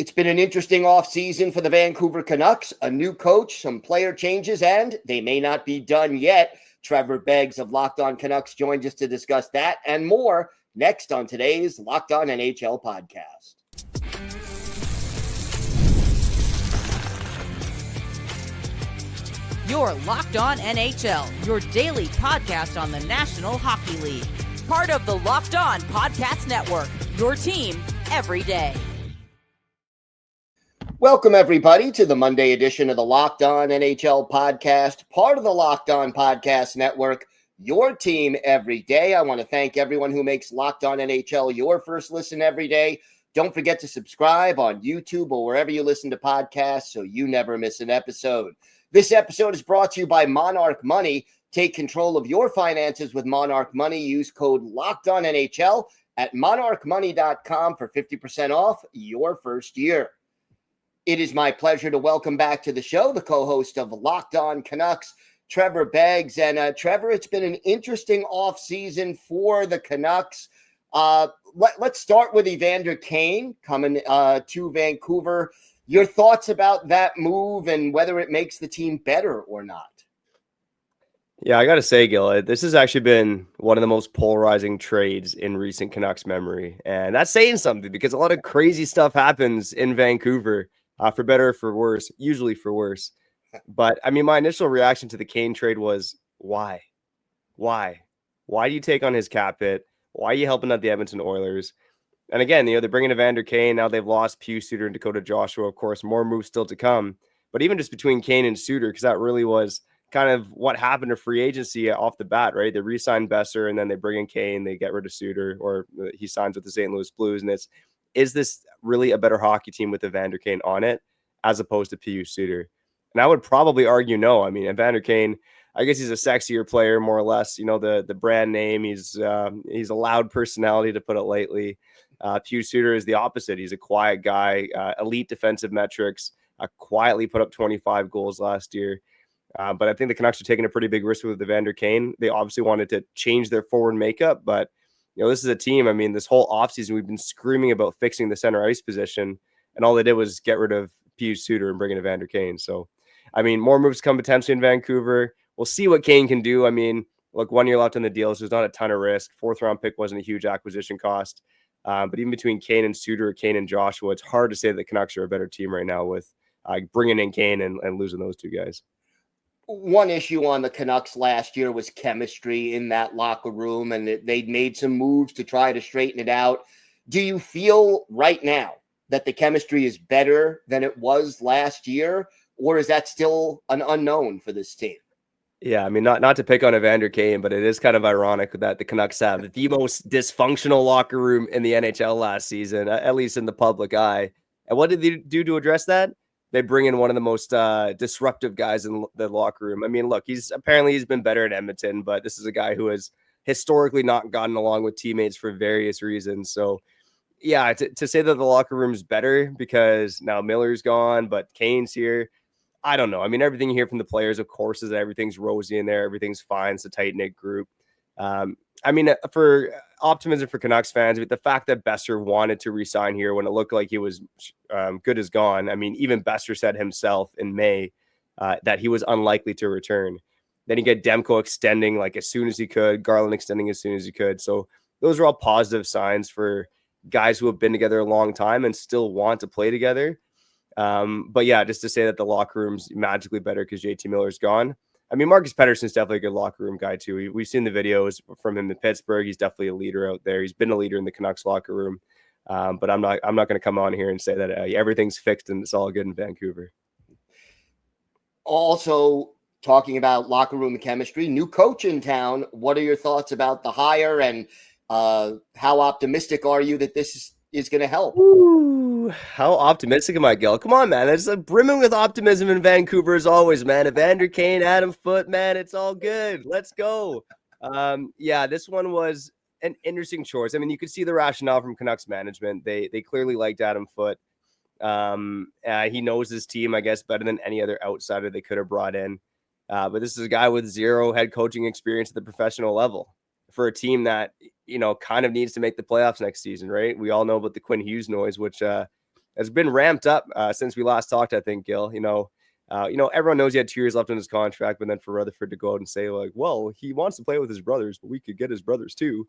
It's been an interesting offseason for the Vancouver Canucks. A new coach, some player changes, and they may not be done yet. Trevor Beggs of Locked On Canucks joins us to discuss that and more next on today's Locked On NHL podcast. You're Locked On NHL, your daily podcast on the National Hockey League. Part of the Locked On Podcast Network, your team every day. Welcome, everybody, to the Monday edition of the Locked On NHL podcast, part of the Locked On Podcast Network, your team every day. I want to thank everyone who makes Locked On NHL your first listen every day. Don't forget to subscribe on YouTube or wherever you listen to podcasts so you never miss an episode. This episode is brought to you by Monarch Money. Take control of your finances with Monarch Money. Use code LOCKEDONNHL at monarchmoney.com for 50% off your first year. It is my pleasure to welcome back to the show the co-host of Locked On Canucks, Trevor Beggs. And Trevor, it's been an interesting offseason for the Canucks. Let's start with Evander Kane coming to Vancouver. Your thoughts about that move and whether it makes the team better or not? Yeah, I got to say, Gil, this has actually been one of the most polarizing trades in recent Canucks memory. And that's saying something because a lot of crazy stuff happens in Vancouver. For better or for worse, usually for worse. But, I mean, my initial reaction to the Kane trade was, why? Why? Why do you take on his cap hit? Why are you helping out the Edmonton Oilers? And again, they're bringing Evander Kane. Now they've lost Pius Suter and Dakota Joshua. Of course, more moves still to come. But even just between Kane and Suter, because that really was kind of what happened to free agency off the bat, right? They re-signed Besser, and then they bring in Kane. They get rid of Suter, or he signs with the St. Louis Blues. And is this really a better hockey team with Evander Kane on it as opposed to Pius Suter? And I would probably argue no. I mean, Evander Kane, I guess he's a sexier player, more or less. You know, the brand name. He's a loud personality, to put it lightly. Pius Suter is the opposite. He's a quiet guy, elite defensive metrics, quietly put up 25 goals last year. But I think the Canucks are taking a pretty big risk with Evander Kane. They obviously wanted to change their forward makeup, but you know, this is a team. I mean, this whole offseason, we've been screaming about fixing the center ice position, and all they did was get rid of Pius Suter and bring in Evander Kane. So, I mean, more moves come potentially in Vancouver. We'll see what Kane can do. I mean, look, 1 year left on the deal, so there's not a ton of risk. Fourth round pick wasn't a huge acquisition cost. But even between Kane and Suter or Kane and Joshua, it's hard to say that the Canucks are a better team right now with bringing in Kane and losing those two guys. One issue on the Canucks last year was chemistry in that locker room, and they'd made some moves to try to straighten it out. Do you feel right now that the chemistry is better than it was last year, or is that still an unknown for this team? Yeah, I mean, not to pick on Evander Kane, but it is kind of ironic that the Canucks have the most dysfunctional locker room in the NHL last season, at least in the public eye. And what did they do to address that? They bring in one of the most disruptive guys in the locker room. I mean, look, he's been better at Edmonton, but this is a guy who has historically not gotten along with teammates for various reasons. So, yeah, to say that the locker room's better because now Miller's gone, but Kane's here, I don't know. I mean, everything you hear from the players, of course, is that everything's rosy in there. Everything's fine. It's a tight-knit group. I mean, for optimism for Canucks fans, the fact that Besser wanted to resign here when it looked like he was good as gone. I mean, even Besser said himself in May that he was unlikely to return. Then you get Demko extending like as soon as he could, Garland extending as soon as he could. So those are all positive signs for guys who have been together a long time and still want to play together. But yeah, just to say that the locker room's magically better because JT Miller's gone. I mean, Marcus Pettersson's definitely a good locker room guy too. We've seen the videos from him in Pittsburgh. He's definitely a leader out there. He's been a leader in the Canucks locker room. But I'm not going to come on here and say that everything's fixed and it's all good in Vancouver. Also, talking about locker room chemistry, new coach in town. What are your thoughts about the hire, and how optimistic are you that this is going to help? Ooh, how optimistic am I, Gil? Come on, man. It's brimming with optimism in Vancouver as always, man. Evander Kane, Adam Foote, man, it's all good. Let's go. Yeah, this one was an interesting choice. I mean, you could see the rationale from Canucks management. They clearly liked Adam Foote. He knows his team, I guess, better than any other outsider they could have brought in. But this is a guy with zero head coaching experience at the professional level for a team that, you know, kind of needs to make the playoffs next season, right? We all know about the Quinn Hughes noise, which has been ramped up since we last talked, I think, Gil. Everyone knows he had 2 years left in his contract, but then for Rutherford to go out and say, like, well, he wants to play with his brothers, but we could get his brothers too.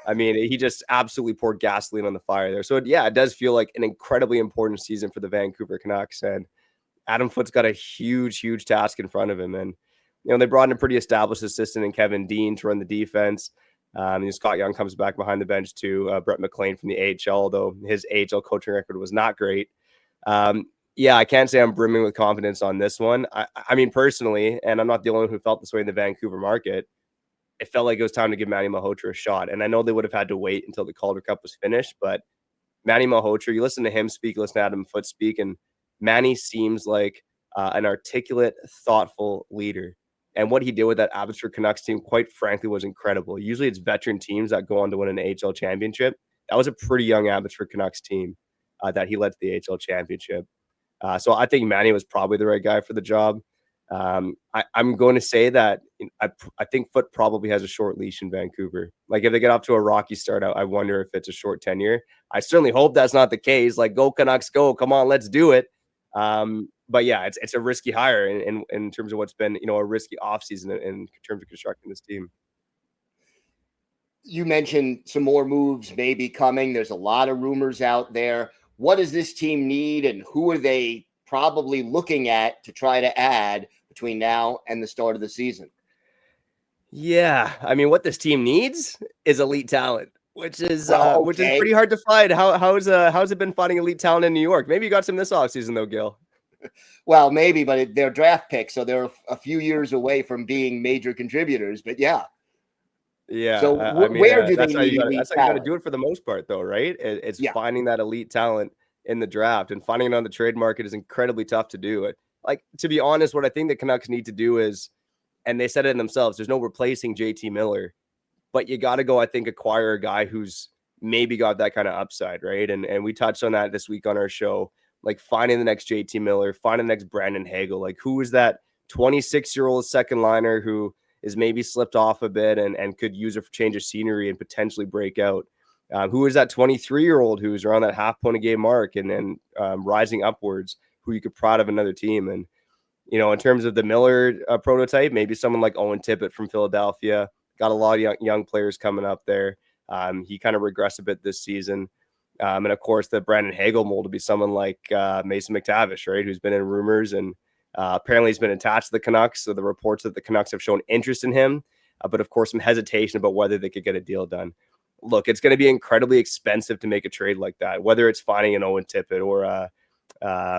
I mean, he just absolutely poured gasoline on the fire there. So, it does feel like an incredibly important season for the Vancouver Canucks. And Adam Foote's got a huge, huge task in front of him. And, they brought in a pretty established assistant in Kevin Dean to run the defense. Scott Young comes back behind the bench too. Brett McLean from the AHL, although his AHL coaching record was not great. I can't say I'm brimming with confidence on this one. I mean, personally, and I'm not the only one who felt this way in the Vancouver market, it felt like it was time to give Manny Malhotra a shot. And I know they would have had to wait until the Calder Cup was finished, but Manny Malhotra, you listen to him speak, listen to Adam Foote speak, and Manny seems like an articulate, thoughtful leader. And what he did with that Abbotsford Canucks team, quite frankly, was incredible. Usually it's veteran teams that go on to win an AHL championship. That was a pretty young Abbotsford Canucks team that he led to the AHL championship. So I think Manny was probably the right guy for the job. I'm going to say that I think Foote probably has a short leash in Vancouver. Like if they get off to a rocky start, I wonder if it's a short tenure. I certainly hope that's not the case. Like, go Canucks, go! Come on, let's do it. But it's a risky hire in terms of what's been a risky offseason in terms of constructing this team. You mentioned some more moves may be coming. There's a lot of rumors out there. What does this team need, and who are they probably looking at to try to add between now and the start of the season? Yeah, I mean, what this team needs is elite talent, which is pretty hard to find. How's it been finding elite talent in New York? Maybe you got some this offseason though, Gil. Well, maybe, but they're draft picks, so they're a few years away from being major contributors. But yeah. So where do they need elite talent? That's how you got to do it for the most part, though, right? It's finding that elite talent in the draft, and finding it on the trade market is incredibly tough to do. Like, to be honest, what I think the Canucks need to do is, and they said it themselves, there's no replacing JT Miller, but you got to go, I think, acquire a guy who's maybe got that kind of upside, right? And we touched on that this week on our show, like finding the next JT Miller, finding the next Brandon Hagel. Like, who is that 26-year-old second liner who is maybe slipped off a bit and could use a change of scenery and potentially break out? Who is that 23-year-old who's around that half point a game mark and rising upwards, who you could prod of another team? And, in terms of the Miller prototype, maybe someone like Owen Tippett from Philadelphia. Got a lot of young players coming up there. He kind of regressed a bit this season. And of course, the Brandon Hagel mold to be someone like Mason McTavish, right? Who's been in rumors and apparently he's been attached to the Canucks. So the reports that the Canucks have shown interest in him, but of course, some hesitation about whether they could get a deal done. Look, it's going to be incredibly expensive to make a trade like that, whether it's finding an Owen Tippett or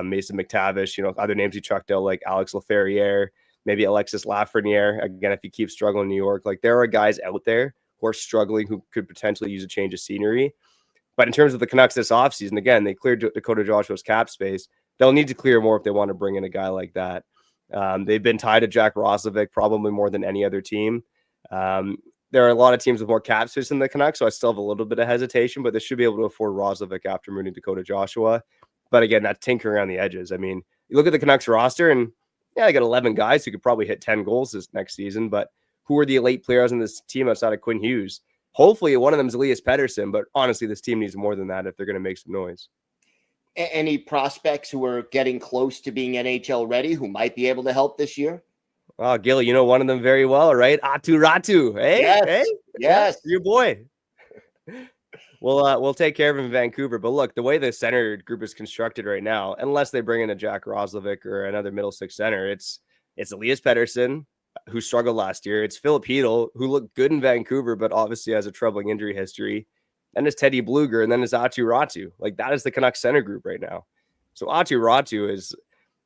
Mason McTavish, other names he chucked out like Alex Laferriere, maybe Alexis Lafreniere. Again, if he keeps struggling in New York, like there are guys out there who are struggling who could potentially use a change of scenery. But in terms of the Canucks this offseason, again, they cleared Dakota Joshua's cap space. They'll need to clear more if they want to bring in a guy like that. They've been tied to Jack Roslovic probably more than any other team. There are a lot of teams with more cap space than the Canucks, so I still have a little bit of hesitation, but they should be able to afford Roslovic after moving Dakota Joshua. But again, that's tinkering around the edges. I mean, you look at the Canucks roster and they got 11 guys who could probably hit 10 goals this next season, but who are the elite players on this team outside of Quinn Hughes? Hopefully one of them is Elias Pettersson, but honestly, this team needs more than that if they're going to make some noise. Any prospects who are getting close to being NHL ready who might be able to help this year? Oh, Gil, you know one of them very well, right? Aatu Räty. Hey, yes, your boy. We'll take care of him in Vancouver. But look, the way the center group is constructed right now, unless they bring in a Jack Roslovic or another middle six center, it's Elias Pettersson, who struggled last year. It's Filip Chytil, who looked good in Vancouver, but obviously has a troubling injury history. Then it's Teddy Bluger, and then it's Aatu Räty. Like, that is the Canucks center group right now. So Aatu Räty is,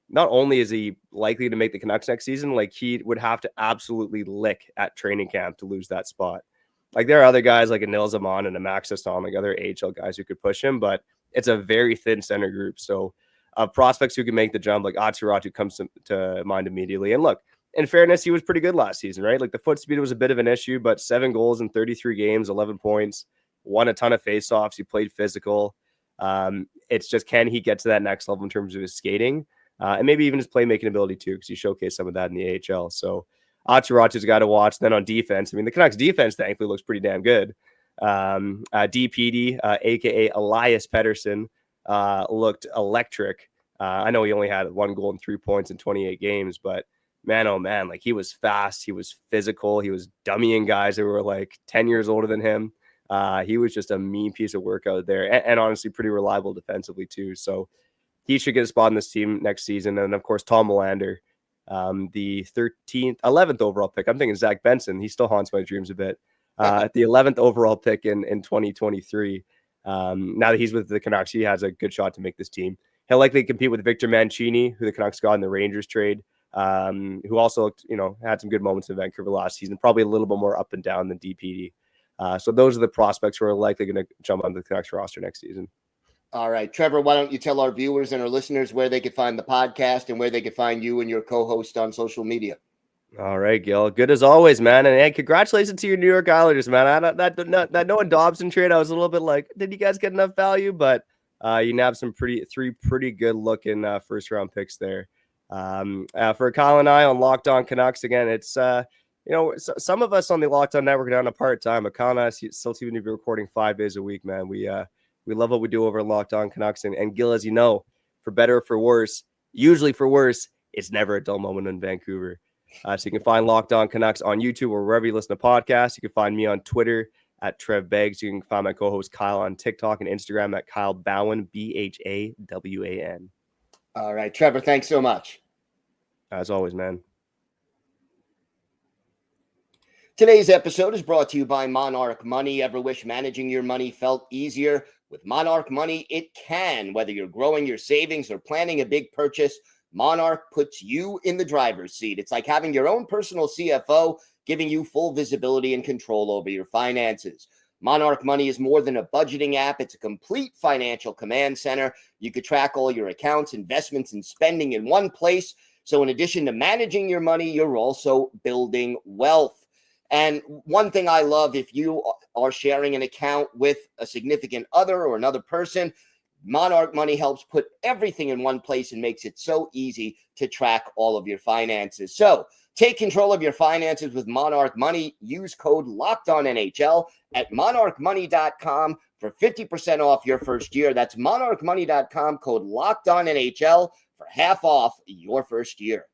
not only is he likely to make the Canucks next season, like he would have to absolutely lick at training camp to lose that spot. Like, there are other guys like a Nils Aman and a Max Sasson, like other AHL guys who could push him, but it's a very thin center group. So prospects who can make the jump, like Aatu Räty comes to mind immediately. And look, in fairness, he was pretty good last season, right? Like, the foot speed was a bit of an issue, but 7 goals in 33 games, 11 points, won a ton of faceoffs. He played physical. It's just, can he get to that next level in terms of his skating? And maybe even his playmaking ability too, because he showcased some of that in the AHL. So Aatu Räty's a guy to watch. Then on defense, I mean, the Canucks defense thankfully looks pretty damn good. DPD, aka Elias Pettersson, looked electric. I know he only had 1 goal and 3 points in 28 games, but man, oh man, like he was fast, he was physical, he was dummying guys who were like 10 years older than him. He was just a mean piece of work out there, and honestly pretty reliable defensively too. So he should get a spot in this team next season. And of course, Tom Melander, the 11th overall pick. I'm thinking Zach Benson. He still haunts my dreams a bit. At the 11th overall pick in 2023. Now that he's with the Canucks, he has a good shot to make this team. He'll likely compete with Victor Mancini, who the Canucks got in the Rangers trade, who also looked, had some good moments in Vancouver last season, probably a little bit more up and down than DPD. So those are the prospects who are likely going to jump onto the Canucks roster next season. All right, Trevor, why don't you tell our viewers and our listeners where they could find the podcast and where they could find you and your co-host on social media? All right, Gil. Good as always, man. And hey, congratulations to your New York Islanders, man. That Noah Dobson trade, I was a little bit like, did you guys get enough value? But you nabbed three pretty good looking first round picks there. For Kyle and I on Locked On Canucks, again, it's some of us on the Locked On Network are down to part time, but Kyle and I still seem to be recording 5 days a week, man. We love what we do over Locked On Canucks, and Gil, as you know, for better or for worse, usually for worse, it's never a dull moment in Vancouver. So you can find Locked On Canucks on YouTube or wherever you listen to podcasts. You can find me on Twitter at Trev Beggs. You can find my co-host Kyle on TikTok and Instagram at Kyle Bowen, BHAWAN. All right, Trevor, thanks so much. As always, man. Today's episode is brought to you by Monarch Money. Ever wish managing your money felt easier? With Monarch Money, it can. Whether you're growing your savings or planning a big purchase, Monarch puts you in the driver's seat. It's like having your own personal CFO, giving you full visibility and control over your finances. Monarch Money is more than a budgeting app. It's a complete financial command center. You could track all your accounts, investments, and spending in one place. So in addition to managing your money, you're also building wealth. And one thing I love, if you are sharing an account with a significant other or another person, Monarch Money helps put everything in one place and makes it so easy to track all of your finances. So take control of your finances with Monarch Money. Use code LOCKEDONNHL at monarchmoney.com for 50% off your first year. That's monarchmoney.com, code LOCKEDONNHL for half off your first year.